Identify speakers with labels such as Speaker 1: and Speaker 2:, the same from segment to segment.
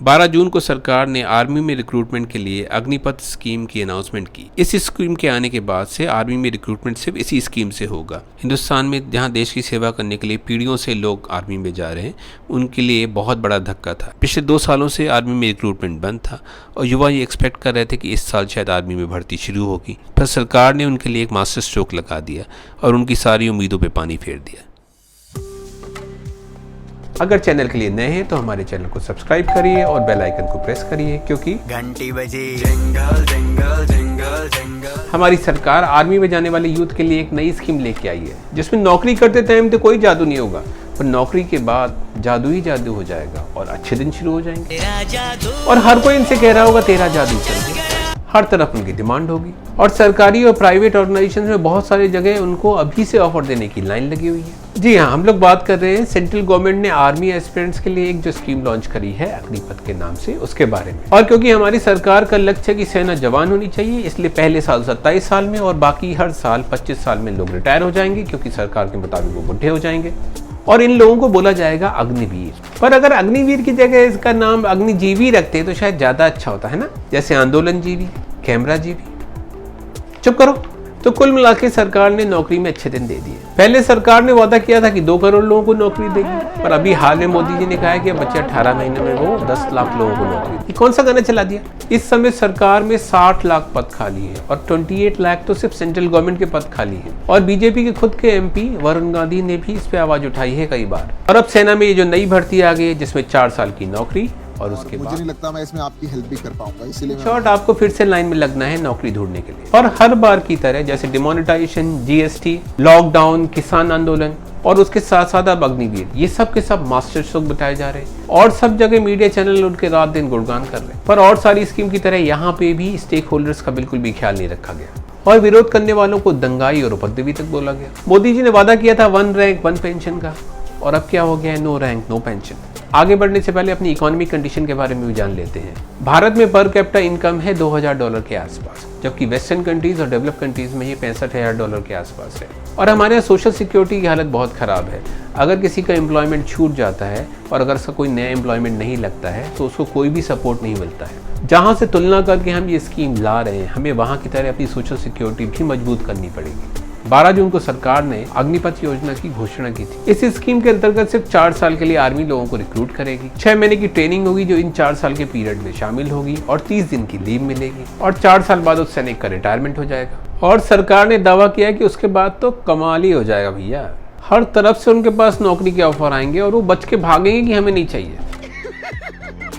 Speaker 1: 12 जून को सरकार ने आर्मी में रिक्रूटमेंट के लिए अग्निपथ स्कीम की अनाउंसमेंट की। इस स्कीम के आने के बाद से आर्मी में रिक्रूटमेंट सिर्फ इसी स्कीम से होगा। हिंदुस्तान में जहां देश की सेवा करने के लिए पीढ़ियों से लोग आर्मी में जा रहे हैं, उनके लिए बहुत बड़ा धक्का था। पिछले 2 सालों से आर्मी में रिक्रूटमेंट बंद था और युवा ये एक्सपेक्ट कर रहे थे कि इस साल शायद आर्मी में भर्ती शुरू होगी, पर सरकार ने उनके लिए एक मास्टर स्ट्रोक लगा दिया और उनकी सारी उम्मीदों पर पानी फेर दिया। अगर चैनल के लिए नए हैं तो हमारे चैनल को सब्सक्राइब करिए और बेल आइकन को प्रेस करिए, क्योंकि
Speaker 2: घंटी बजे जंगल जंगल जंगल जंगल।
Speaker 1: हमारी सरकार आर्मी में जाने वाले यूथ के लिए एक नई स्कीम लेके आई है, जिसमें नौकरी करते टाइम तो कोई जादू नहीं होगा, पर नौकरी के बाद जादू ही जादू हो जाएगा और अच्छे दिन शुरू हो जाएंगे। और हर कोई इनसे कह रहा होगा तेरा जादू चल गया। हर तरफ उनकी डिमांड होगी और सरकारी और प्राइवेट ऑर्गेनाइजेशन में बहुत सारी जगह उनको अभी से ऑफर देने की लाइन लगी हुई है। जी हाँ, हम लोग बात कर रहे हैं सेंट्रल गवर्नमेंट ने आर्मी एस्पिरेंट्स के लिए एक जो स्कीम लॉन्च करी है अग्निपथ के नाम से, उसके बारे में। और क्योंकि हमारी सरकार का लक्ष्य है कि सेना जवान होनी चाहिए, इसलिए पहले साल 27 साल में और बाकी हर साल 25 साल में लोग रिटायर हो जाएंगे, क्योंकि सरकार के मुताबिक वो बुढ़े हो जाएंगे और इन लोगों को बोला जाएगा अग्निवीर। पर अगर अग्निवीर की जगह इसका नाम अग्निजीवी रखते तो शायद ज्यादा अच्छा होता है ना, जैसे आंदोलन जीवी, कैमरा जीवी। चुप करो। तो कुल मिला के सरकार ने नौकरी में अच्छे दिन दे दिए। पहले सरकार ने वादा किया था कि 2 करोड़ लोगों को नौकरी देगी, पर अभी हाल में मोदी जी ने कहा है कि बच्चे 18 महीने में वो 10 लाख लोगों को नौकरी देगी। कौन सा गाना चला दिया। इस समय सरकार में 60 लाख पद खाली है और 28 लाख तो सिर्फ सेंट्रल गवर्नमेंट के पद खाली है। और बीजेपी के खुद के MP वरुण गांधी ने भी इस पे आवाज उठाई है कई बार। और अब सेना में ये जो नई भर्ती आ गई है, जिसमें 4 साल की नौकरी और उसके बाद
Speaker 3: मुझे नहीं लगता मैं इसमें आपकी हेल्प भी कर पाऊंगा, इसलिए
Speaker 1: शॉर्ट आपको फिर से लाइन में लगना है नौकरी ढूंढने के लिए। और हर बार की तरह जैसे डिमोनेटाइजेशन, GST, लॉकडाउन, किसान आंदोलन और उसके साथ साथ अब अग्निवीर, ये सब के सब मास्टर स्ट्रोक बताए जा रहे हैं और सब जगह मीडिया चैनल उनके रात दिन गुणगान कर रहे हैं। पर और सारी स्कीम की तरह यहाँ पे भी स्टेक होल्डर्स का बिल्कुल भी ख्याल नहीं रखा गया और विरोध करने वालों को दंगाई और उपद्रवी तक बोला गया। मोदी जी ने वादा किया था 1 रैंक 1 पेंशन का, और अब क्या हो गया है, नो रैंक नो पेंशन। आगे बढ़ने से पहले अपनी इकोनॉमिक कंडीशन के बारे में भी जान लेते हैं। भारत में पर कैपिटा इनकम है $2000 के आसपास, जबकि वेस्टर्न कंट्रीज और डेवलप कंट्रीज में ये $65,000 के आसपास है। और हमारे यहाँ सोशल सिक्योरिटी की हालत बहुत ख़राब है। अगर किसी का एम्प्लॉयमेंट छूट जाता है और अगर उसका कोई नया एम्प्लॉयमेंट नहीं लगता है तो उसको कोई भी सपोर्ट नहीं मिलता है। जहाँ से तुलना करके हम ये स्कीम ला रहे हैं, हमें वहाँ की तरह अपनी सोशल सिक्योरिटी भी मजबूत करनी पड़ेगी। 12 जून को सरकार ने अग्निपथ योजना की घोषणा की थी। इस स्कीम के अंतर्गत सिर्फ 4 साल के लिए आर्मी लोगों को रिक्रूट करेगी। 6 महीने की ट्रेनिंग होगी जो इन 4 साल के पीरियड में शामिल होगी और 30 दिन की लीव मिलेगी और 4 साल बाद उस सैनिक का रिटायरमेंट हो जाएगा। और सरकार ने दावा किया है कि उसके बाद तो कमाल ही हो जाएगा भैया। हर तरफ से उनके पास नौकरी के ऑफर आएंगे और वो बच के भागेंगे कि हमें नहीं चाहिए।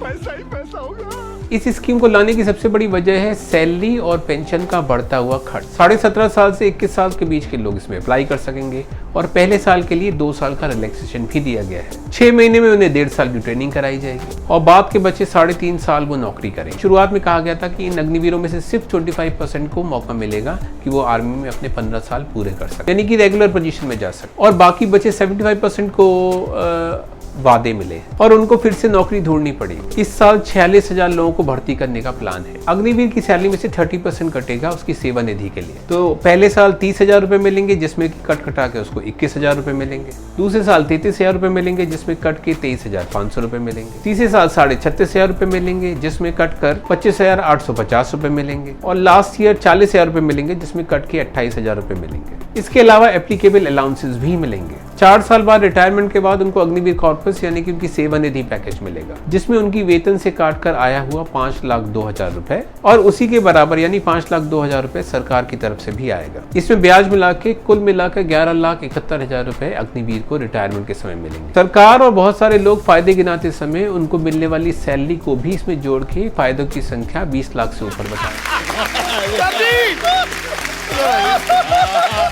Speaker 3: पैसा ही पैसा होगा।
Speaker 1: इस स्कीम को लाने की सबसे बड़ी वजह है सैलरी और पेंशन का बढ़ता हुआ खर्च। 17.5 साल से 21 साल के बीच के लोग इसमें अप्लाई कर सकेंगे और पहले साल के लिए 2 साल का रिलैक्सेशन भी दिया गया है। 6 महीने में उन्हें 1.5 साल की ट्रेनिंग कराई जाएगी और बाद के बच्चे 3.5 साल वो नौकरी करेंगे। शुरुआत में कहा गया था कि इन अग्निवीरों में से सिर्फ 25% को मौका मिलेगा कि वो आर्मी में अपने 15 साल पूरे कर सके, यानी कि रेगुलर पोजीशन में जा सके, और बाकी बचे 75% को वादे मिले और उनको फिर से नौकरी ढूंढनी पड़ी। इस साल 46,000 लोगों को भर्ती करने का प्लान है। अग्निवीर की सैलरी में से 30% कटेगा उसकी सेवा निधि के लिए। तो पहले साल 30,000 रुपए मिलेंगे, जिसमें कि कट कटा के उसको 21,000 रुपए मिलेंगे। दूसरे साल 33,000 रुपए मिलेंगे, जिसमें कट के 23,500 रुपए मिलेंगे। तीसरे साल 36,500 रुपए मिलेंगे, जिसमें कट कर 25,850 रुपए मिलेंगे और लास्ट ईयर 40,000 रुपए मिलेंगे, जिसमें कट के 28,000 रुपए मिलेंगे। इसके अलावा एप्लीकेबल अलाउंसेस भी मिलेंगे। 4 साल बाद रिटायरमेंट के बाद उनको अग्निवीर कॉर्पस यानी कि उनकी सेवा निधि पैकेज मिलेगा, जिसमें उनकी वेतन से काट कर आया हुआ 5,02,000 रुपए और उसी के बराबर यानी 5,02,000 रुपए सरकार की तरफ से भी आएगा। इसमें ब्याज मिला के कुल मिलाकर 11,71,000 रुपए अग्निवीर को रिटायरमेंट के समय मिलेंगे। सरकार और बहुत सारे लोग फायदे गिनाते समय उनको मिलने वाली सैलरी को भी इसमें जोड़ के फायदों की संख्या 20 लाख से ऊपर बताएं।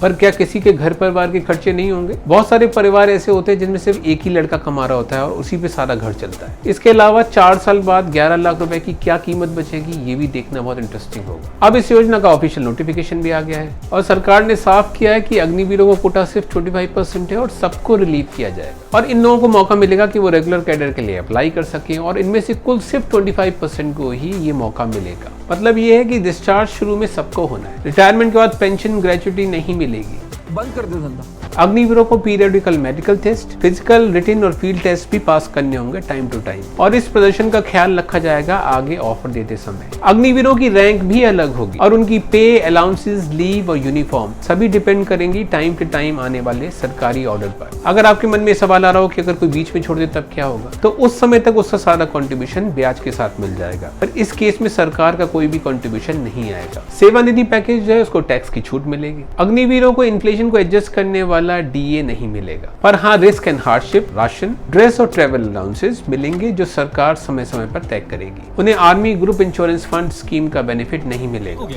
Speaker 1: पर क्या किसी के घर परिवार के खर्चे नहीं होंगे? बहुत सारे परिवार ऐसे होते हैं जिनमें सिर्फ एक ही लड़का कमा रहा होता है और उसी पे सारा घर चलता है। इसके अलावा 4 साल बाद 11 लाख रुपए की क्या कीमत बचेगी, ये भी देखना बहुत इंटरेस्टिंग होगा। अब इस योजना का ऑफिशियल नोटिफिकेशन भी आ गया है और सरकार ने साफ किया है कि अग्निवीरों को कोटा सिर्फ 25% है और सबको रिलीव किया जाएगा और इन लोगों को मौका मिलेगा कि वो रेगुलर कैडर के लिए अप्लाई कर सके और इनमें से कुल सिर्फ 25% को ही ये मौका मिलेगा। मतलब ये है कि डिस्चार्ज शुरू में सबको होना है, रिटायरमेंट के बाद पेंशन ग्रेचुइटी नहीं मिलेगी।
Speaker 2: बंद कर दो धंधा।
Speaker 1: अग्निवीरों को periodical medical test, physical, written और फील्ड टेस्ट भी पास करने होंगे टाइम टू टाइम, और इस प्रदर्शन का ख्याल रखा जाएगा आगे ऑफर देते समय। अग्निवीरों की रैंक भी अलग होगी और उनकी पे, अलाउंसेस, लीव और यूनिफॉर्म सभी डिपेंड करेंगी टाइम टू टाइम आने वाले सरकारी ऑर्डर पर। अगर आपके मन में सवाल आ रहा हो कि अगर कोई बीच में छोड़ दे तब क्या होगा, तो उस समय तक उसका सारा कंट्रीब्यूशन ब्याज के साथ मिल जाएगा, पर इस केस में सरकार का कोई भी कंट्रीब्यूशन नहीं आएगा। सेवानिधि पैकेज जो है उसको टैक्स की छूट मिलेगी। अग्निवीरों को इन्फ्लेशन को एडजस्ट करने वाला डीए नहीं मिलेगा, पर हाँ risk and hardship, ration, dress और ट्रेवल अलाउंसेस मिलेंगे जो सरकार समय समय पर तय करेगी। उन्हें army group insurance fund scheme का बेनिफिट नहीं मिलेगा।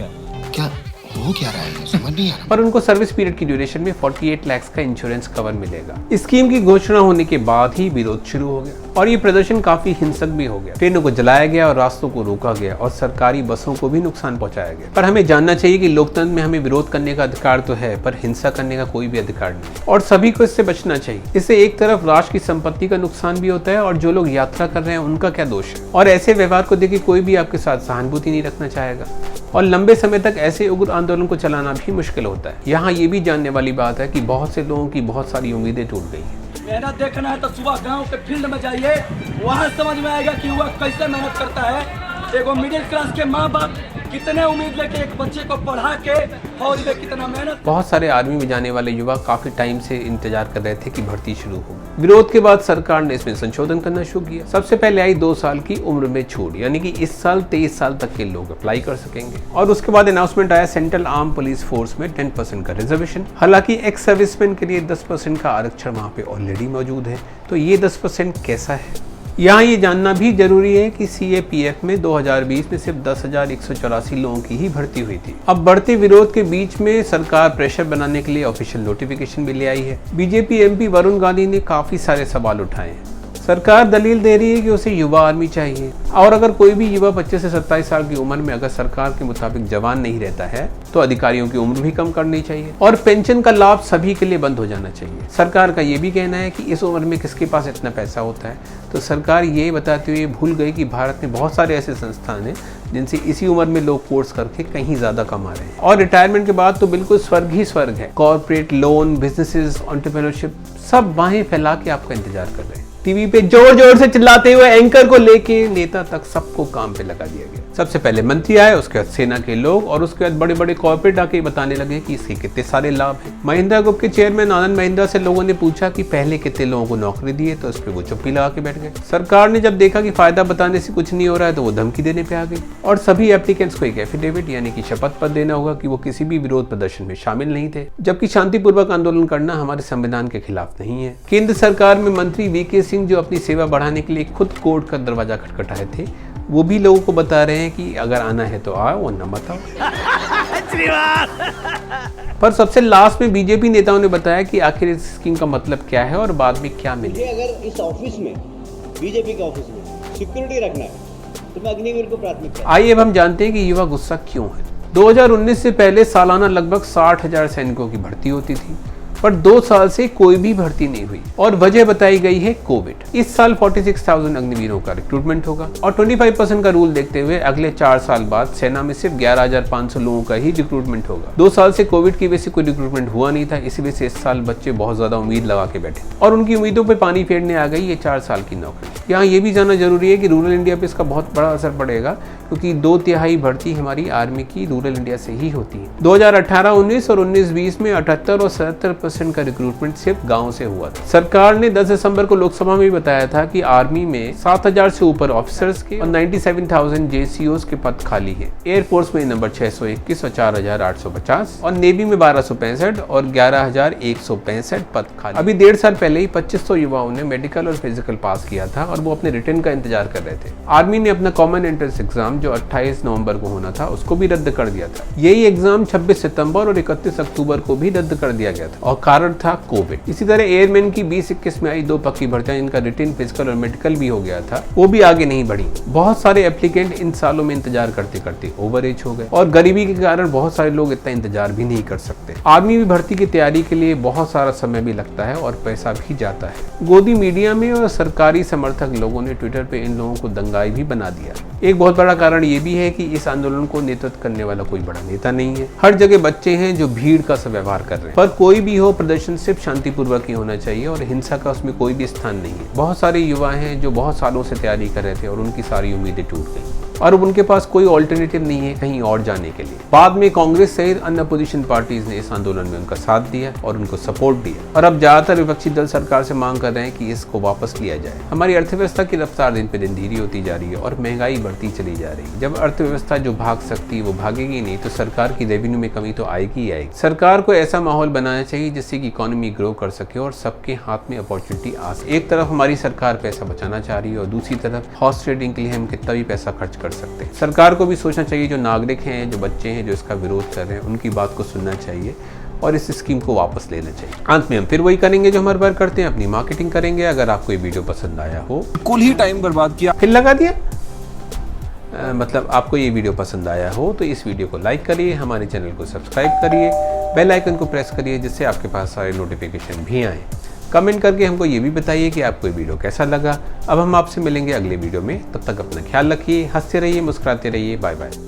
Speaker 3: क्या हो क्या रहा है समझ नहीं आ रहा।
Speaker 1: पर उनको सर्विस पीरियड की ड्यूरेशन में 48 लाख का इंश्योरेंस कवर मिलेगा। स्कीम की घोषणा होने के बाद ही विरोध शुरू हो गया और ये प्रदर्शन काफी हिंसक भी हो गया। ट्रेनों को जलाया गया और रास्तों को रोका गया और सरकारी बसों को भी नुकसान पहुंचाया गया। पर हमें जानना चाहिए कि लोकतंत्र में हमें विरोध करने का अधिकार तो है, पर हिंसा करने का कोई भी अधिकार नहीं, और सभी को इससे बचना चाहिए। इससे एक तरफ राष्ट्र की संपत्ति का नुकसान भी होता है और जो लोग यात्रा कर रहे हैं उनका क्या दोष है। और ऐसे व्यवहार को देख कोई भी आपके साथ सहानुभूति नहीं रखना चाहेगा और लंबे समय तक ऐसे उग्र आंदोलन को चलाना भी मुश्किल होता है। यहाँ ये भी जानने वाली बात है कि बहुत से लोगों की बहुत सारी उम्मीदें टूट गई हैं।
Speaker 4: मेहनत देखना है तो सुबह गांव के फील्ड में जाइए, वहाँ समझ में आएगा कि वह कैसे मेहनत करता है। एगो मिडिल क्लास के माँ बाप कितने उम्मीद लेके एक बच्चे को पढ़ा के फौज में कितना मेहनत।
Speaker 1: बहुत सारे आर्मी में जाने वाले युवा काफी टाइम से इंतजार कर रहे थे कि भर्ती शुरू हो। विरोध के बाद सरकार ने इसमें संशोधन करना शुरू किया। सबसे पहले आई 2 साल की उम्र में छूट, यानी कि इस साल 23 साल तक के लोग अप्लाई कर सकेंगे। और उसके बाद अनाउंसमेंट आया सेंट्रल आर्म पुलिस फोर्स में 10% का रिजर्वेशन। हालांकि एक्स सर्विसमैन के लिए 10% का आरक्षण वहाँ पे ऑलरेडी मौजूद है, तो ये 10% कैसा है। यहाँ ये जानना भी जरूरी है कि CAPF में 2020 में सिर्फ 10,184 लोगों की ही भर्ती हुई थी। अब बढ़ते विरोध के बीच में सरकार प्रेशर बनाने के लिए ऑफिशियल नोटिफिकेशन भी ले आई है। बीजेपी MP वरुण गांधी ने काफी सारे सवाल उठाए हैं। सरकार दलील दे रही है कि उसे युवा आर्मी चाहिए, और अगर कोई भी युवा 25 से 27 साल की उम्र में अगर सरकार के मुताबिक जवान नहीं रहता है तो अधिकारियों की उम्र भी कम करनी चाहिए, और पेंशन का लाभ सभी के लिए बंद हो जाना चाहिए। सरकार का ये भी कहना है कि इस उम्र में किसके पास इतना पैसा होता है, तो सरकार ये बताते हुए भूल गई कि भारत में बहुत सारे ऐसे संस्थान हैं जिनसे इसी उम्र में लोग कोर्स करके कहीं ज्यादा कमा रहे हैं, और रिटायरमेंट के बाद तो बिल्कुल स्वर्ग ही स्वर्ग है। कॉर्पोरेट लोन, बिजनेसेस, एंटरप्रेन्योरशिप सब बाहें फैला के आपका इंतजार कर रहे हैं। टीवी पे जोर जोर से चिल्लाते हुए एंकर को लेके नेता तक सबको काम पे लगा दिया गया। सबसे पहले मंत्री आए, उसके बाद सेना के लोग, और उसके बाद बड़े बड़े कॉर्पोरेट आके बताने लगे कि इसके कितने सारे लाभ हैं। महिंद्रा ग्रुप के चेयरमैन आनंद महिंद्रा से लोगों ने पूछा कि पहले कितने लोगों को नौकरी दी है, तो इस पे वो चुप्पी लगा के बैठ गए। सरकार ने जब देखा कि फायदा बताने से कुछ नहीं हो रहा है तो वो धमकी देने पे आ गई, और सभी एप्लीकेंट्स को एक एफिडेविट यानी कि शपथ पत्र देना होगा कि वो किसी भी विरोध प्रदर्शन में शामिल नहीं थे, जबकि शांतिपूर्वक आंदोलन करना हमारे संविधान के खिलाफ नहीं है। केंद्र सरकार में मंत्री VK सिंह जो अपनी सेवा बढ़ाने के लिए खुद कोर्ट का दरवाजा खटखटाए थे, वो भी लोगों को बता रहे हैं कि अगर आना है तो आओ वरना मत आओ। पर सबसे लास्ट में बीजेपी नेताओं ने बताया कि आखिर इस स्कीम का मतलब क्या है और बाद में क्या मिले।
Speaker 5: अगर इस ऑफिस में बीजेपी के ऑफिस में सिक्योरिटी रखना है तो मैं अग्निवीर को प्राथमिकता।
Speaker 1: आइए अब हम जानते हैं कि युवा गुस्सा क्यों है। 2019 से पहले सालाना लगभग 60,000 सैनिकों की भर्ती होती थी, पर 2 साल से कोई भी भर्ती नहीं हुई, और वजह बताई गई है कोविड। इस साल 46,000 अग्निवीरों का रिक्रूटमेंट होगा, और 25% का रूल देखते हुए अगले 4 साल बाद सेना में सिर्फ 11,500 लोगों का ही रिक्रूटमेंट होगा। 2 साल से कोविड की वजह से कोई रिक्रूटमेंट हुआ नहीं था, इसी वजह से इस साल बच्चे बहुत ज्यादा उम्मीद लगा के बैठे, और उनकी उम्मीदों पर पानी फेरने आ गई ये 4 साल की नौकरी। यहाँ ये भी जानना जरूरी है कि रूरल इंडिया पे इसका बहुत बड़ा असर पड़ेगा, क्योंकि 2/3 भर्ती हमारी आर्मी की रूरल इंडिया से ही होती है। 2018-19 और 19-20 में 78 और 77% का रिक्रूटमेंट सिर्फ गांव से हुआ था। सरकार ने 10 दिसंबर को लोकसभा में भी बताया था कि आर्मी में 7,000 से ऊपर ऑफिसर्स के और 97,000 JCOs के पद खाली है। एयरफोर्स में नंबर 621 और 4,850, और नेवी में 1,265 और 11,165 पद खाली। अभी 1.5 साल पहले ही 2,500 युवाओं ने मेडिकल और फिजिकल पास किया था, और वो अपने रिटर्न का इंतजार कर रहे थे। आर्मी ने अपना कॉमन एंट्रेंस एग्जाम जो 28 नवंबर को होना था उसको भी रद्द कर दिया था। यही एग्जाम 26 सितंबर और 31 अक्टूबर को भी रद्द कर दिया गया था, और कारण था कोविड। इसी तरह एयरमैन की 2021 में आई 2 पक्की भर्तियां जिनका रिटन, फिजिकल और मेडिकल भी हो गया था, वो भी आगे नहीं बढ़ी। बहुत सारे एप्लीकेंट इन सालों में इंतजार करते करते ओवर एज हो गए, और गरीबी के कारण बहुत सारे लोग इतना इंतजार भी नहीं कर सकते। आर्मी भर्ती की तैयारी के लिए बहुत सारा समय भी लगता है और पैसा भी जाता है। गोदी मीडिया में और सरकारी समर्थक लोगों ने ट्विटर पे इन लोगों को दंगाई भी बना दिया। एक बहुत बड़ा कारण ये भी है कि इस आंदोलन को नेतृत्व करने वाला कोई बड़ा नेता नहीं है। हर जगह बच्चे हैं जो भीड़ का सा व्यवहार कर रहे हैं। पर कोई भी हो, प्रदर्शन सिर्फ शांतिपूर्वक ही होना चाहिए और हिंसा का उसमें कोई भी स्थान नहीं है। बहुत सारे युवा हैं जो बहुत सालों से तैयारी कर रहे थे और उनकी सारी उम्मीदें टूट गई और अब उनके पास कोई ऑल्टरनेटिव नहीं है कहीं और जाने के लिए। बाद में कांग्रेस सहित अन्य अपोजिशन पार्टीज ने इस आंदोलन में उनका साथ दिया और उनको सपोर्ट दिया और अब ज्यादातर विपक्षी दल सरकार से मांग कर रहे हैं कि इसको वापस लिया जाए। हमारी अर्थव्यवस्था की रफ्तार दिन पे दिन धीरे होती जा रही है और महंगाई बढ़ती चली जा रही है। जब अर्थव्यवस्था जो भाग सकती है वो भागेगी नहीं तो सरकार की रेवेन्यू में कमी तो आएगी ही आएगी। सरकार को ऐसा माहौल बनाना चाहिए जिससे कि इकोनॉमी ग्रो कर सके और सबके हाथ में अपॉर्चुनिटी आ सके। एक तरफ हमारी सरकार पैसा बचाना चाह रही है और दूसरी तरफ हॉर्स ट्रेडिंग के लिए हम कितना भी पैसा खर्च कर सकते हैं। सरकार को भी सोचना चाहिए, जो नागरिक हैं, जो बच्चे हैं, जो इसका विरोध कर रहे हैं, उनकी बात को सुनना चाहिए और इस स्कीम को वापस लेना चाहिए। अंत में हम फिर वही करेंगे जो हम हर बार करते हैं, अपनी मार्केटिंग करेंगे। अगर आपको ये वीडियो पसंद आया हो,
Speaker 6: कुल ही टाइम बर्बाद किया,
Speaker 1: फिर लगा दिया, मतलब आपको ये वीडियो पसंद आया हो तो इस वीडियो को लाइक करिए, हमारे चैनल को सब्सक्राइब करिए, बेल आइकन को प्रेस करिए जिससे आपके पास सारे नोटिफिकेशन भी आए। कमेंट करके हमको ये भी बताइए कि आपको ये वीडियो कैसा लगा। अब हम आपसे मिलेंगे अगले वीडियो में, तब तक अपना ख्याल रखिए, हंसते रहिए, मुस्कुराते रहिए। Bye bye.